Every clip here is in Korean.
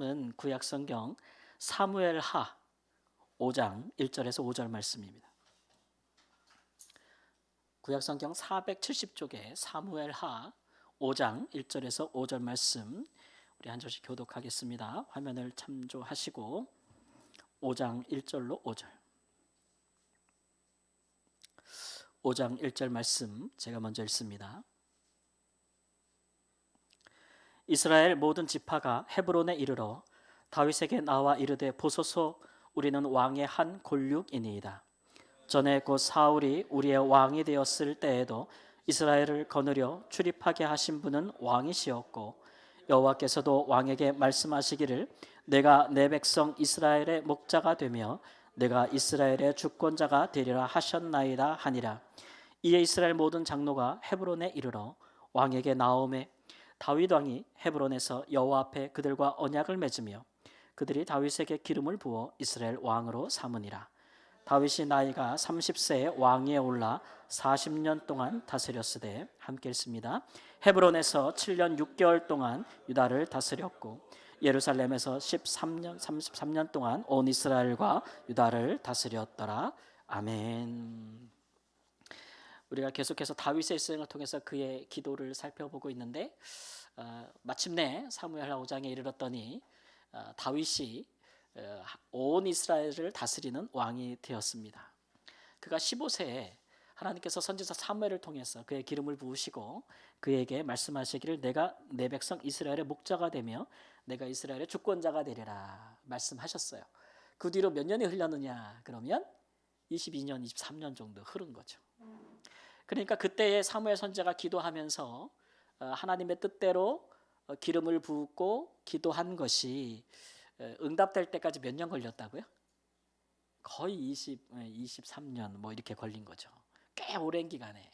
말씀은 구약성경 사무엘하 5장 1절에서 5절 말씀입니다. 구약성경 470쪽에 사무엘하 5장 1절에서 5절 말씀 우리 한 절씩 교독하겠습니다. 화면을 참조하시고 5장 1절로 5절 5장 1절 말씀 제가 먼저 읽습니다. 이스라엘 모든 지파가 헤브론에 이르러 다윗에게 나와 이르되 보소서 우리는 왕의 한 골육이니이다. 전에 곧 사울이 우리의 왕이 되었을 때에도 이스라엘을 거느려 출입하게 하신 분은 왕이시었고 여호와께서도 왕에게 말씀하시기를 내가 내 백성 이스라엘의 목자가 되며 내가 이스라엘의 주권자가 되리라 하셨나이다 하니라. 이에 이스라엘 모든 장로가 헤브론에 이르러 왕에게 나오매 다윗 왕이 헤브론에서 여호와 앞에 그들과 언약을 맺으며 그들이 다윗에게 기름을 부어 이스라엘 왕으로 삼으니라. 다윗이 나이가 30세에 왕위에 올라 40년 동안 다스렸으되 함께 읽습니다. 헤브론에서 7년 6개월 동안 유다를 다스렸고 예루살렘에서 33년 동안 온 이스라엘과 유다를 다스렸더라. 아멘. 우리가 계속해서 다윗의 일생을 통해서 그의 기도를 살펴보고 있는데 마침내 사무엘하 5장에 이르렀더니 다윗이 온 이스라엘을 다스리는 왕이 되었습니다. 그가 15세에 하나님께서 선지자 사무엘을 통해서 그의 기름을 부으시고 그에게 말씀하시기를 내가 내 백성 이스라엘의 목자가 되며 내가 이스라엘의 주권자가 되리라 말씀하셨어요. 그 뒤로 몇 년이 흘렀느냐 그러면 22년, 23년 정도 흐른 거죠. 그러니까 그때의 사무엘 선지자가 기도하면서 하나님의 뜻대로 기름을 붓고 기도한 것이 응답될 때까지 몇 년 걸렸다고요? 거의 23년 뭐 이렇게 걸린 거죠. 꽤 오랜 기간에.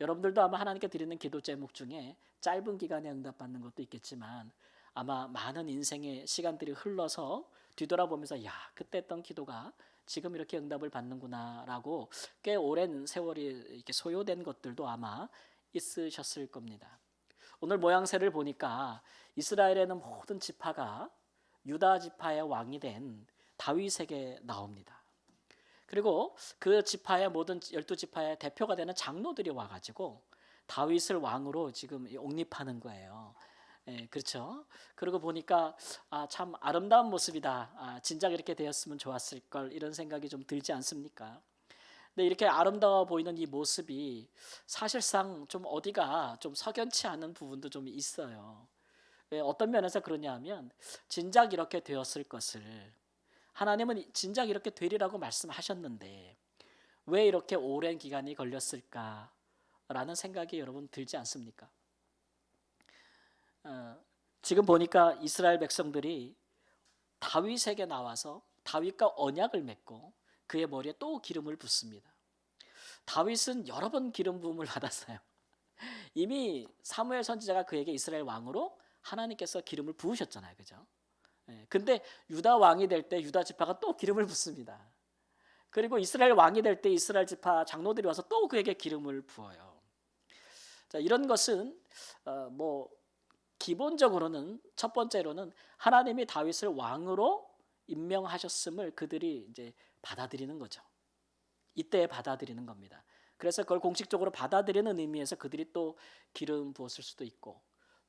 여러분들도 아마 하나님께 드리는 기도 제목 중에 짧은 기간에 응답받는 것도 있겠지만 아마 많은 인생의 시간들이 흘러서 뒤돌아보면서 야 그때 했던 기도가 지금 이렇게 응답을 받는구나라고 꽤 오랜 세월이 이렇게 소요된 것들도 아마 있으셨을 겁니다. 오늘 모양새를 보니까 이스라엘에는 모든 지파가 유다 지파의 왕이 된 다윗에게 나옵니다. 그리고 그 지파의 모든 12지파의 대표가 되는 장로들이 와가지고 다윗을 왕으로 지금 옹립하는 거예요. 그렇죠. 그러고 보니까 참 아름다운 모습이다. 진작 이렇게 되었으면 좋았을 걸 이런 생각이 좀 들지 않습니까? 근데 이렇게 아름다워 보이는 이 모습이 사실상 좀 어디가 좀 석연치 않은 부분도 좀 있어요. 어떤 면에서 그러냐 하면 진작 이렇게 되었을 것을 하나님은 진작 이렇게 되리라고 말씀하셨는데 왜 이렇게 오랜 기간이 걸렸을까라는 생각이 여러분 들지 않습니까? 지금 보니까 이스라엘 백성들이 다윗에게 나와서 다윗과 언약을 맺고 그의 머리에 또 기름을 붓습니다. 다윗은 여러 번 기름 부음을 받았어요. 이미 사무엘 선지자가 그에게 이스라엘 왕으로 하나님께서 기름을 부으셨잖아요. 그죠? 근데 유다 왕이 될 때 유다 지파가 또 기름을 붓습니다. 그리고 이스라엘 왕이 될 때 이스라엘 지파 장로들이 와서 또 그에게 기름을 부어요. 자, 이런 것은 기본적으로는 첫 번째로는 하나님이 다윗을 왕으로 임명하셨음을 그들이 이제 받아들이는 거죠. 이때 받아들이는 겁니다. 그래서 그걸 공식적으로 받아들이는 의미에서 그들이 또 기름 부었을 수도 있고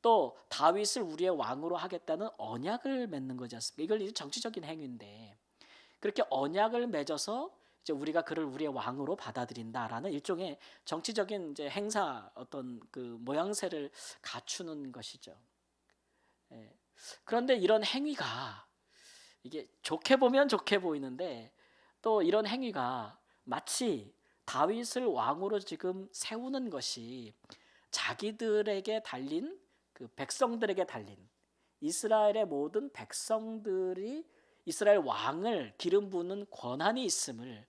또 다윗을 우리의 왕으로 하겠다는 언약을 맺는 거지 않습니까? 이걸 이제 정치적인 행위인데 그렇게 언약을 맺어서 이제 우리가 그를 우리의 왕으로 받아들인다라는 일종의 정치적인 이제 행사 어떤 그 모양새를 갖추는 것이죠. 그런데 이런 행위가 이게 좋게 보면 좋게 보이는데 또 이런 행위가 마치 다윗을 왕으로 지금 세우는 것이 자기들에게 달린 그 백성들에게 달린 이스라엘의 모든 백성들이 이스라엘 왕을 기름 부는 권한이 있음을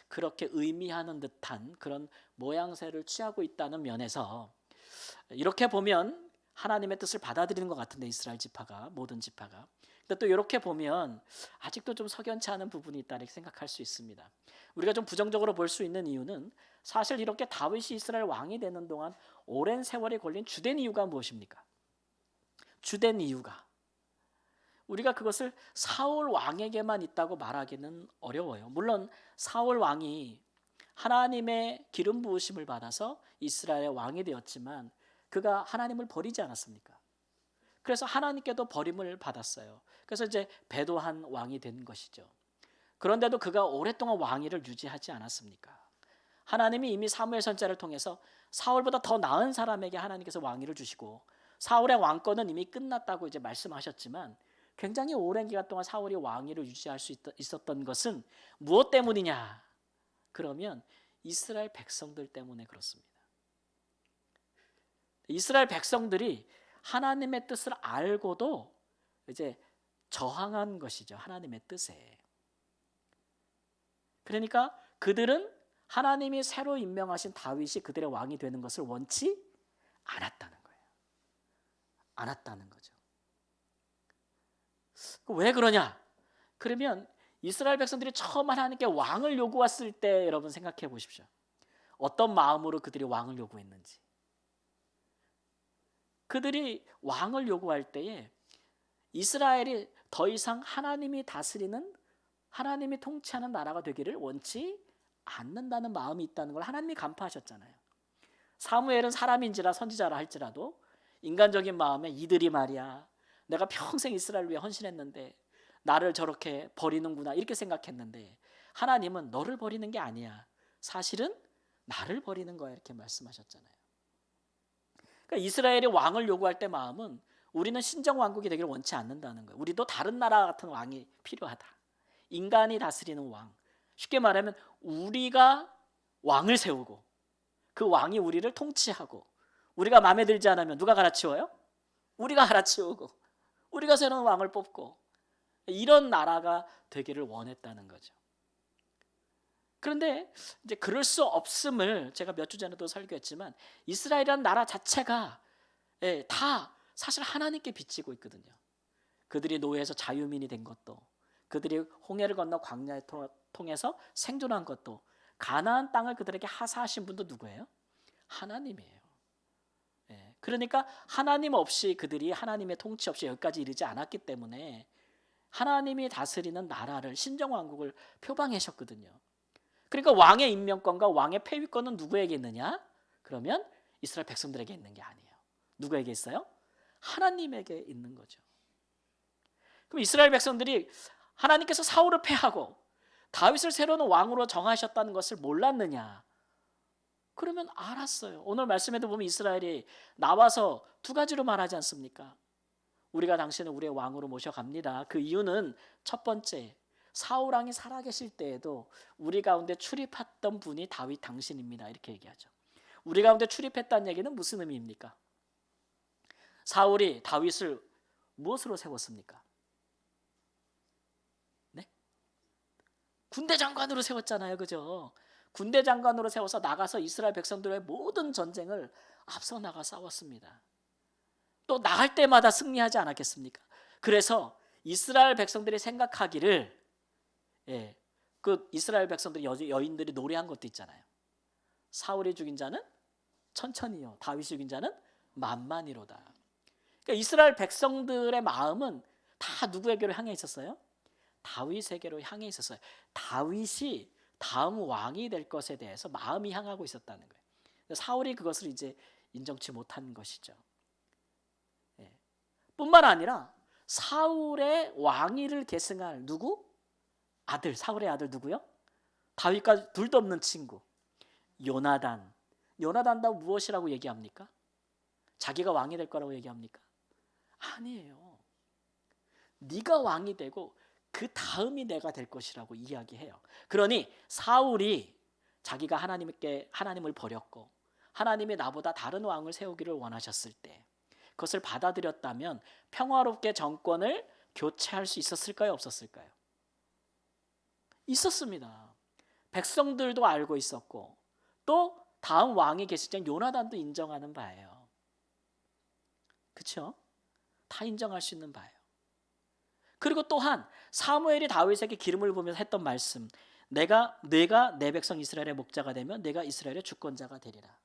그렇게 의미하는 듯한 그런 모양새를 취하고 있다는 면에서 이렇게 보면 하나님의 뜻을 받아들이는 것 같은데 이스라엘 지파가 모든 지파가 근데 또 이렇게 보면 아직도 좀 석연치 않은 부분이 있다 이렇게 생각할 수 있습니다. 우리가 좀 부정적으로 볼 수 있는 이유는 사실 이렇게 다윗이 이스라엘 왕이 되는 동안 오랜 세월이 걸린 주된 이유가 무엇입니까? 주된 이유가 우리가 그것을 사울 왕에게만 있다고 말하기는 어려워요. 물론 사울 왕이 하나님의 기름 부으심을 받아서 이스라엘의 왕이 되었지만 그가 하나님을 버리지 않았습니까? 그래서 하나님께도 버림을 받았어요. 그래서 이제 배도한 왕이 된 것이죠. 그런데도 그가 오랫동안 왕위를 유지하지 않았습니까? 하나님이 이미 사무엘 선지자를 통해서 사울보다 더 나은 사람에게 하나님께서 왕위를 주시고 사울의 왕권은 이미 끝났다고 이제 말씀하셨지만 굉장히 오랜 기간 동안 사울이 왕위를 유지할 수 있었던 것은 무엇 때문이냐? 그러면 이스라엘 백성들 때문에 그렇습니다. 이스라엘 백성들이 하나님의 뜻을 알고도 이제 저항한 것이죠. 하나님의 뜻에. 그러니까 그들은 하나님이 새로 임명하신 다윗이 그들의 왕이 되는 것을 원치 않았다는 거예요. 않았다는 거죠. 왜 그러냐? 그러면 이스라엘 백성들이 처음 하나님께 왕을 요구했을 때 여러분 생각해 보십시오. 어떤 마음으로 그들이 왕을 요구했는지. 그들이 왕을 요구할 때에 이스라엘이 더 이상 하나님이 다스리는 하나님이 통치하는 나라가 되기를 원치 않는다는 마음이 있다는 걸 하나님이 간파하셨잖아요. 사무엘은 사람인지라 선지자라 할지라도 인간적인 마음에 이들이 말이야 내가 평생 이스라엘 위해 헌신했는데 나를 저렇게 버리는구나 이렇게 생각했는데 하나님은 너를 버리는 게 아니야. 사실은 나를 버리는 거야 이렇게 말씀하셨잖아요. 그러니까 이스라엘이 왕을 요구할 때 마음은 우리는 신정왕국이 되기를 원치 않는다는 거예요. 우리도 다른 나라 같은 왕이 필요하다. 인간이 다스리는 왕. 쉽게 말하면 우리가 왕을 세우고 그 왕이 우리를 통치하고 우리가 마음에 들지 않으면 누가 갈아치워요? 우리가 갈아치우고 우리가 새로운 왕을 뽑고 이런 나라가 되기를 원했다는 거죠. 그런데 이제 그럴 수 없음을 제가 몇 주 전에도 설교했지만 이스라엘이라는 나라 자체가 다 사실 하나님께 비치고 있거든요. 그들이 노예에서 자유민이 된 것도 그들이 홍해를 건너 광야에 통해서 생존한 것도 가나안 땅을 그들에게 하사하신 분도 누구예요? 하나님이에요. 그러니까 하나님 없이 그들이 하나님의 통치 없이 여기까지 이르지 않았기 때문에 하나님이 다스리는 나라를 신정왕국을 표방하셨거든요. 그러니까 왕의 임명권과 왕의 폐위권은 누구에게 있느냐? 그러면 이스라엘 백성들에게 있는 게 아니에요. 누구에게 있어요? 하나님에게 있는 거죠. 그럼 이스라엘 백성들이 하나님께서 사울을 패하고 다윗을 새로운 왕으로 정하셨다는 것을 몰랐느냐? 그러면 알았어요. 오늘 말씀에도 보면 이스라엘이 나와서 두 가지로 말하지 않습니까? 우리가 당신을 우리의 왕으로 모셔갑니다. 그 이유는 첫 번째, 사울 왕이 살아계실 때에도 우리 가운데 출입했던 분이 다윗 당신입니다. 이렇게 얘기하죠. 우리 가운데 출입했다는 얘기는 무슨 의미입니까? 사울이 다윗을 무엇으로 세웠습니까? 네? 군대 장관으로 세웠잖아요. 그죠? 군대 장관으로 세워서 나가서 이스라엘 백성들의 모든 전쟁을 앞서 나가 싸웠습니다. 또 나갈 때마다 승리하지 않았겠습니까? 그래서 이스라엘 백성들이 생각하기를 그 이스라엘 백성들이 여인들이 노래한 것도 있잖아요. 사울이 죽인 자는 천천히요, 다윗이 죽인 자는 만만히로다. 그러니까 이스라엘 백성들의 마음은 다 누구에게로 향해 있었어요? 다윗에게로 향해 있었어요. 다윗이 다음 왕이 될 것에 대해서 마음이 향하고 있었다는 거예요. 사울이 그것을 이제 인정치 못한 것이죠. 뿐만 아니라 사울의 왕위를 계승할 누구? 아들, 사울의 아들 누구요? 다윗과 둘도 없는 친구 요나단. 요나단도 무엇이라고 얘기합니까? 자기가 왕이 될 거라고 얘기합니까? 아니에요. 네가 왕이 되고 그 다음이 내가 될 것이라고 이야기해요. 그러니 사울이 자기가 하나님을 버렸고 하나님이 나보다 다른 왕을 세우기를 원하셨을 때 그것을 받아들였다면 평화롭게 정권을 교체할 수 있었을까요? 없었을까요? 있었습니다. 백성들도 알고 있었고 또 다음 왕이 계실 때 요나단도 인정하는 바예요. 그렇죠? 다 인정할 수 있는 바예요. 그리고 또한 사무엘이 다윗에게 기름을 부으면서 했던 말씀, 내가 내 백성 이스라엘의 목자가 되면 내가 이스라엘의 주권자가 되리라.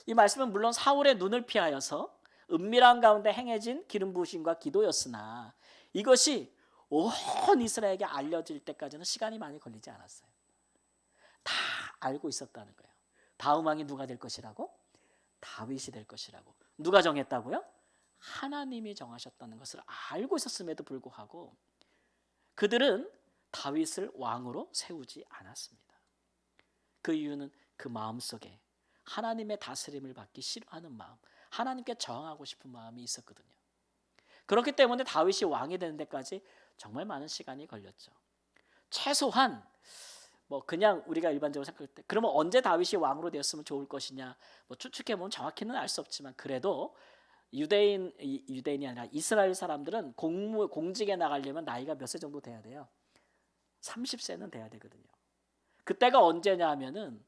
이 말씀은 물론 사울의 눈을 피하여서 은밀한 가운데 행해진 기름 부으심과 기도였으나 이것이 온 이스라엘에게 알려질 때까지는 시간이 많이 걸리지 않았어요. 다 알고 있었다는 거예요. 다음 왕이 누가 될 것이라고? 다윗이 될 것이라고. 누가 정했다고요? 하나님이 정하셨다는 것을 알고 있었음에도 불구하고 그들은 다윗을 왕으로 세우지 않았습니다. 그 이유는 그 마음속에 하나님의 다스림을 받기 싫어하는 마음, 하나님께 저항하고 싶은 마음이 있었거든요. 그렇기 때문에 다윗이 왕이 되는 데까지 정말 많은 시간이 걸렸죠. 최소한 뭐 그냥 우리가 일반적으로 생각할 때 그러면 언제 다윗이 왕으로 되었으면 좋을 것이냐 추측해 보면 정확히는 알 수 없지만 그래도 유대인이 아니라 이스라엘 사람들은 공직에 나가려면 나이가 몇 세 정도 돼야 돼요? 30세는 돼야 되거든요. 그때가 언제냐 하면은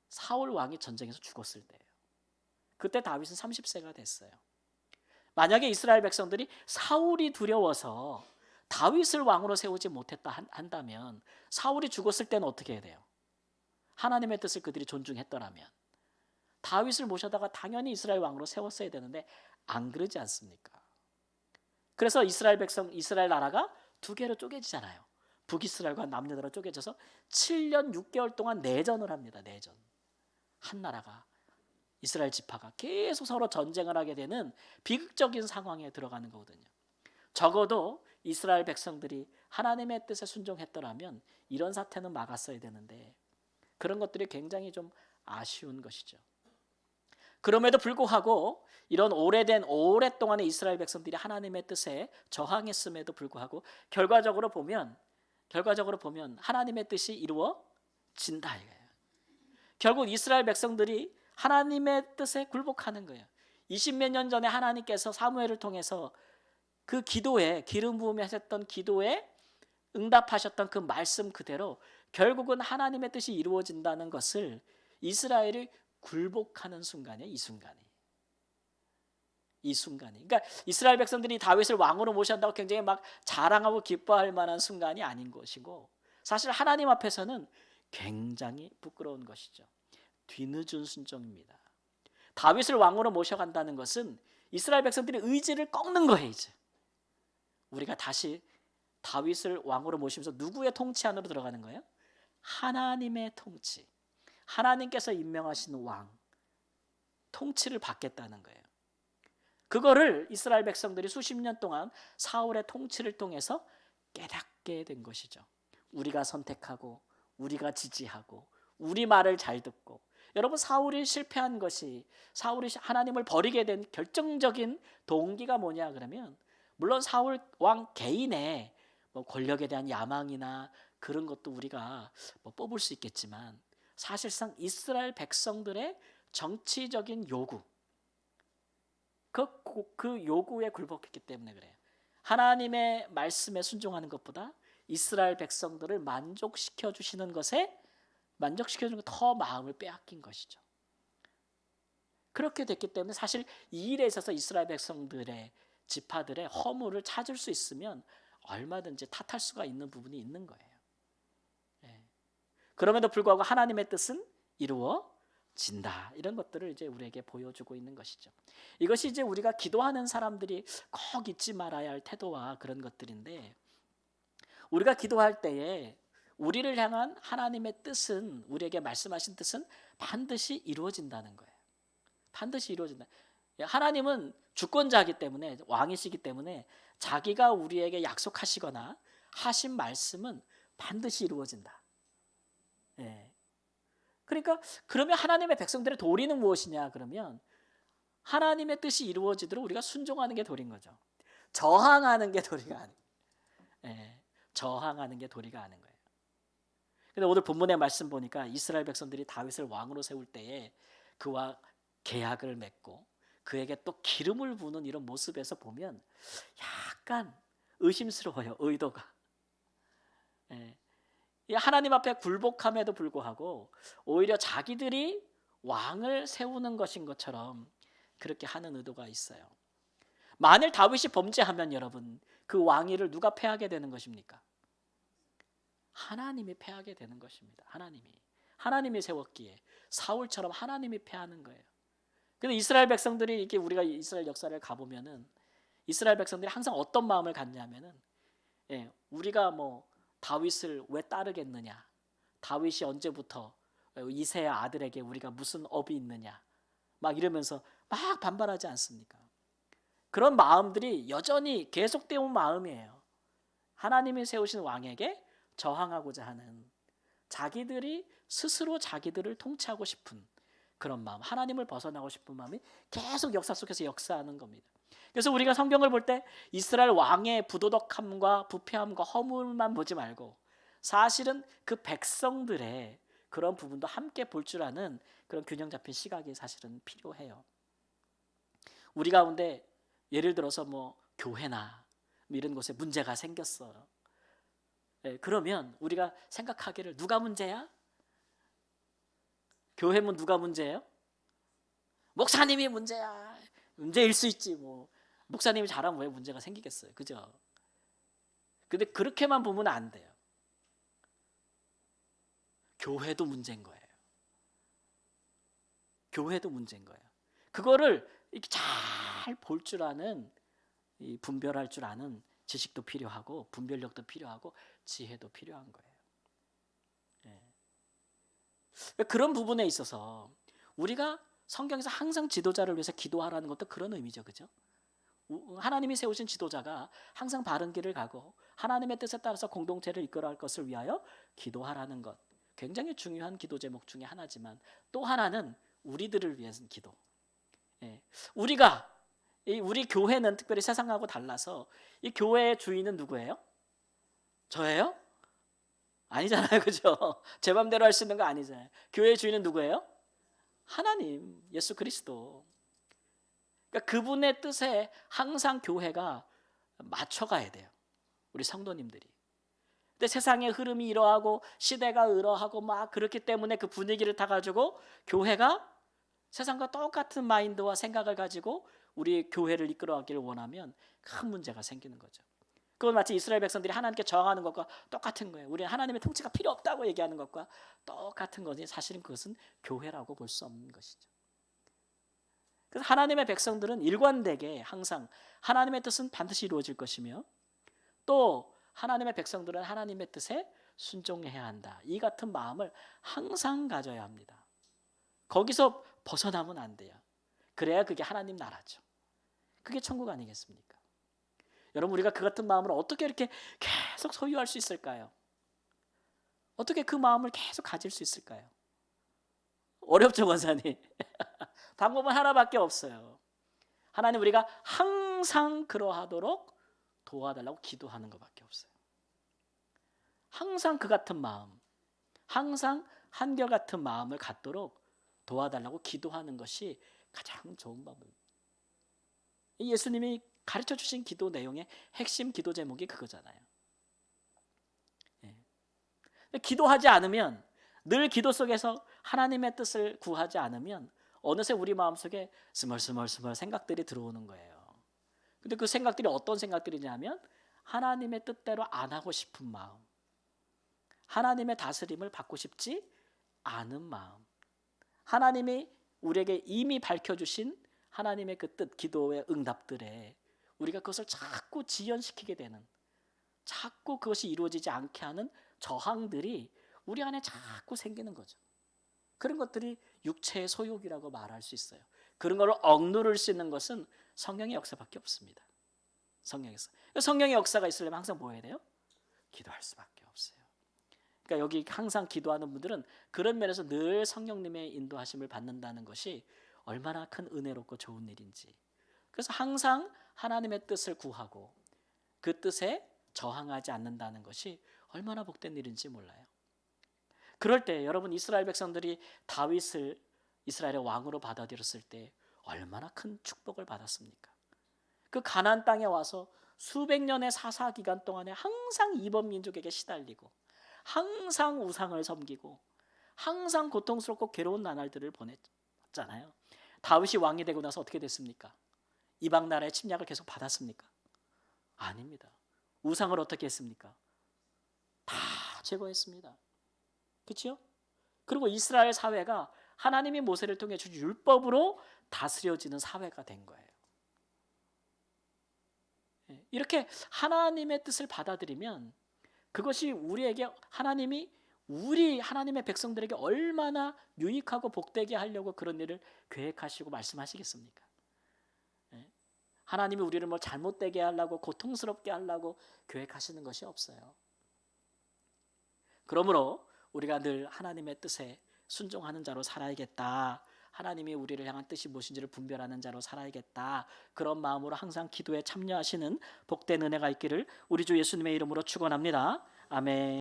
사울 왕이 전쟁에서 죽었을 때예요. 그때 다윗은 30세가 됐어요. 만약에 이스라엘 백성들이 사울이 두려워서 다윗을 왕으로 세우지 못했다 한다면 사울이 죽었을 때는 어떻게 해야 돼요? 하나님의 뜻을 그들이 존중했더라면 다윗을 모셔다가 당연히 이스라엘 왕으로 세웠어야 되는데 안 그러지 않습니까? 그래서 이스라엘 나라가 두 개로 쪼개지잖아요. 북이스라엘과 남유다로 쪼개져서 7년 6개월 동안 내전을 합니다. 내전. 한 나라가 이스라엘 지파가 계속 서로 전쟁을 하게 되는 비극적인 상황에 들어가는 거거든요. 적어도 이스라엘 백성들이 하나님의 뜻에 순종했더라면 이런 사태는 막았어야 되는데 그런 것들이 굉장히 좀 아쉬운 것이죠. 그럼에도 불구하고 이런 오랫동안의 이스라엘 백성들이 하나님의 뜻에 저항했음에도 불구하고 결과적으로 보면 하나님의 뜻이 이루어진다 이거예요. 결국 이스라엘 백성들이 하나님의 뜻에 굴복하는 거예요. 20몇 년 전에 하나님께서 사무엘을 통해서 그 기도에 기름 부음이 하셨던 기도에 응답하셨던 그 말씀 그대로 결국은 하나님의 뜻이 이루어진다는 것을 이스라엘이 굴복하는 순간이에요. 이 순간이. 그러니까 이스라엘 백성들이 다윗을 왕으로 모신다고 굉장히 막 자랑하고 기뻐할 만한 순간이 아닌 것이고 사실 하나님 앞에서는 굉장히 부끄러운 것이죠. 뒤늦은 순종입니다. 다윗을 왕으로 모셔간다는 것은 이스라엘 백성들의 의지를 꺾는 거예요. 이제 우리가 다시 다윗을 왕으로 모시면서 누구의 통치 안으로 들어가는 거예요? 하나님의 통치. 하나님께서 임명하신 왕 통치를 받겠다는 거예요. 그거를 이스라엘 백성들이 수십 년 동안 사울의 통치를 통해서 깨닫게 된 것이죠. 우리가 선택하고 우리가 지지하고 우리 말을 잘 듣고 여러분 사울이 실패한 것이 사울이 하나님을 버리게 된 결정적인 동기가 뭐냐 그러면 물론 사울 왕 개인의 권력에 대한 야망이나 그런 것도 우리가 뽑을 수 있겠지만 사실상 이스라엘 백성들의 정치적인 요구 그 요구에 굴복했기 때문에 그래요. 하나님의 말씀에 순종하는 것보다 이스라엘 백성들을 만족시켜 주시는 것에 만족시켜주는 것 더 마음을 빼앗긴 것이죠. 그렇게 됐기 때문에 사실 이 일에 있어서 이스라엘 백성들의 지파들의 허물을 찾을 수 있으면 얼마든지 탓할 수가 있는 부분이 있는 거예요. 그럼에도 불구하고 하나님의 뜻은 이루어진다. 이런 것들을 이제 우리에게 보여주고 있는 것이죠. 이것이 이제 우리가 기도하는 사람들이 꼭 잊지 말아야 할 태도와 그런 것들인데 우리가 기도할 때에 우리를 향한 하나님의 뜻은 우리에게 말씀하신 뜻은 반드시 이루어진다는 거예요. 반드시 이루어진다. 하나님은 주권자이기 때문에 왕이시기 때문에 자기가 우리에게 약속하시거나 하신 말씀은 반드시 이루어진다. 그러니까 그러면 하나님의 백성들의 도리는 무엇이냐 그러면 하나님의 뜻이 이루어지도록 우리가 순종하는 게 도리인 거죠. 저항하는 게 도리가 아니에요. 저항하는 게 도리가 아닌 거예요. 근데 오늘 본문의 말씀 보니까 이스라엘 백성들이 다윗을 왕으로 세울 때에 그와 계약을 맺고 그에게 또 기름을 부는 이런 모습에서 보면 약간 의심스러워요. 의도가. 하나님 앞에 굴복함에도 불구하고 오히려 자기들이 왕을 세우는 것인 것처럼 그렇게 하는 의도가 있어요. 만일 다윗이 범죄하면 여러분 그 왕위를 누가 패하게 되는 것입니까? 하나님이 패하게 되는 것입니다. 하나님이 세웠기에 사울처럼 하나님이 패하는 거예요. 근데 이스라엘 백성들이 이렇게 우리가 이스라엘 역사를 가보면은 이스라엘 백성들이 항상 어떤 마음을 갖냐면은 우리가 뭐 다윗을 왜 따르겠느냐? 다윗이 언제부터 이새의 아들에게 우리가 무슨 업이 있느냐? 막 이러면서 막 반발하지 않습니까? 그런 마음들이 여전히 계속되어 온 마음이에요. 하나님이 세우신 왕에게 저항하고자 하는, 자기들이 스스로 자기들을 통치하고 싶은 그런 마음, 하나님을 벗어나고 싶은 마음이 계속 역사 속에서 역사하는 겁니다. 그래서 우리가 성경을 볼 때 이스라엘 왕의 부도덕함과 부패함과 허물만 보지 말고 사실은 그 백성들의 그런 부분도 함께 볼 줄 아는 그런 균형 잡힌 시각이 사실은 필요해요. 우리 가운데 예를 들어서 뭐 교회나 뭐 이런 곳에 문제가 생겼어요. 그러면 우리가 생각하기를 누가 문제야? 교회면 누가 문제예요? 목사님이 문제야. 문제일 수 있지 뭐. 목사님이 잘하면 왜 문제가 생기겠어요. 그죠? 근데 그렇게만 보면 안 돼요. 교회도 문제인 거예요. 교회도 문제인 거예요. 그거를 이렇게 잘 볼 줄 아는, 분별할 줄 아는 지식도 필요하고 분별력도 필요하고 지혜도 필요한 거예요. 그런 부분에 있어서 우리가 성경에서 항상 지도자를 위해서 기도하라는 것도 그런 의미죠. 그죠? 하나님이 세우신 지도자가 항상 바른 길을 가고 하나님의 뜻에 따라서 공동체를 이끌어갈 것을 위하여 기도하라는 것, 굉장히 중요한 기도 제목 중에 하나지만 또 하나는 우리들을 위한 기도. 우리 교회는 특별히 세상하고 달라서 이 교회의 주인은 누구예요? 저예요? 아니잖아요. 그죠? 제 맘대로 할 수 있는 거 아니잖아요. 교회의 주인은 누구예요? 하나님, 예수 그리스도. 그러니까 그분의 뜻에 항상 교회가 맞춰가야 돼요. 우리 성도님들이. 근데 세상의 흐름이 이러하고 시대가 이러하고 막 그렇기 때문에 그 분위기를 타가지고 교회가 세상과 똑같은 마인드와 생각을 가지고 우리 교회를 이끌어가기를 원하면 큰 문제가 생기는 거죠. 그건 마치 이스라엘 백성들이 하나님께 저항하는 것과 똑같은 거예요. 우리는 하나님의 통치가 필요 없다고 얘기하는 것과 똑같은 거지. 사실은 그것은 교회라고 볼 수 없는 것이죠. 그래서 하나님의 백성들은 일관되게 항상 하나님의 뜻은 반드시 이루어질 것이며 또 하나님의 백성들은 하나님의 뜻에 순종해야 한다. 이 같은 마음을 항상 가져야 합니다. 거기서 벗어나면 안 돼요. 그래야 그게 하나님 나라죠. 그게 천국 아니겠습니까? 여러분, 우리가 그 같은 마음을 어떻게 이렇게 계속 소유할 수 있을까요? 어떻게 그 마음을 계속 가질 수 있을까요? 어렵죠, 권사님. 방법은 하나밖에 없어요. 하나님, 우리가 항상 그러하도록 도와달라고 기도하는 것밖에 없어요. 항상 그 같은 마음, 항상 한결같은 마음을 갖도록 도와달라고 기도하는 것이 가장 좋은 방법입니다. 예수님이 가르쳐 주신 기도 내용의 핵심 기도 제목이 그거잖아요. 기도하지 않으면, 늘 기도 속에서 하나님의 뜻을 구하지 않으면 어느새 우리 마음속에 스멀스멀 생각들이 들어오는 거예요. 근데 그 생각들이 어떤 생각들이냐면 하나님의 뜻대로 안 하고 싶은 마음, 하나님의 다스림을 받고 싶지 않은 마음, 하나님이 우리에게 이미 밝혀주신 하나님의 그 뜻, 기도의 응답들에 우리가 그것을 자꾸 지연시키게 되는, 자꾸 그것이 이루어지지 않게 하는 저항들이 우리 안에 자꾸 생기는 거죠. 그런 것들이 육체의 소욕이라고 말할 수 있어요. 그런 걸 억누를 수 있는 것은 성령의 역사밖에 없습니다. 성령의 역사가 있으려면 항상 뭐 해야 돼요? 기도할 수밖에 없어요. 그러니까 여기 항상 기도하는 분들은 그런 면에서 늘 성령님의 인도하심을 받는다는 것이 얼마나 큰 은혜롭고 좋은 일인지. 그래서 항상 하나님의 뜻을 구하고 그 뜻에 저항하지 않는다는 것이 얼마나 복된 일인지 몰라요. 그럴 때 여러분, 이스라엘 백성들이 다윗을 이스라엘의 왕으로 받아들였을 때 얼마나 큰 축복을 받았습니까? 그 가나안 땅에 와서 수백 년의 사사 기간 동안에 항상 이방 민족에게 시달리고 항상 우상을 섬기고 항상 고통스럽고 괴로운 나날들을 보냈잖아요. 다윗이 왕이 되고 나서 어떻게 됐습니까? 이방 나라의 침략을 계속 받았습니까? 아닙니다. 우상을 어떻게 했습니까? 다 제거했습니다. 그렇죠? 그리고 이스라엘 사회가 하나님이 모세를 통해 주신 율법으로 다스려지는 사회가 된 거예요. 이렇게 하나님의 뜻을 받아들이면 그것이 우리에게 하나님의 백성들에게 얼마나 유익하고 복되게 하려고 그런 일을 계획하시고 말씀하시겠습니까? 하나님이 우리를 뭐 잘못되게 하려고 고통스럽게 하려고 계획하시는 것이 없어요. 그러므로 우리가 늘 하나님의 뜻에 순종하는 자로 살아야겠다. 하나님이 우리를 향한 뜻이 무엇인지를 분별하는 자로 살아야겠다. 그런 마음으로 항상 기도에 참여하시는 복된 은혜가 있기를 우리 주 예수님의 이름으로 축원합니다. 아멘.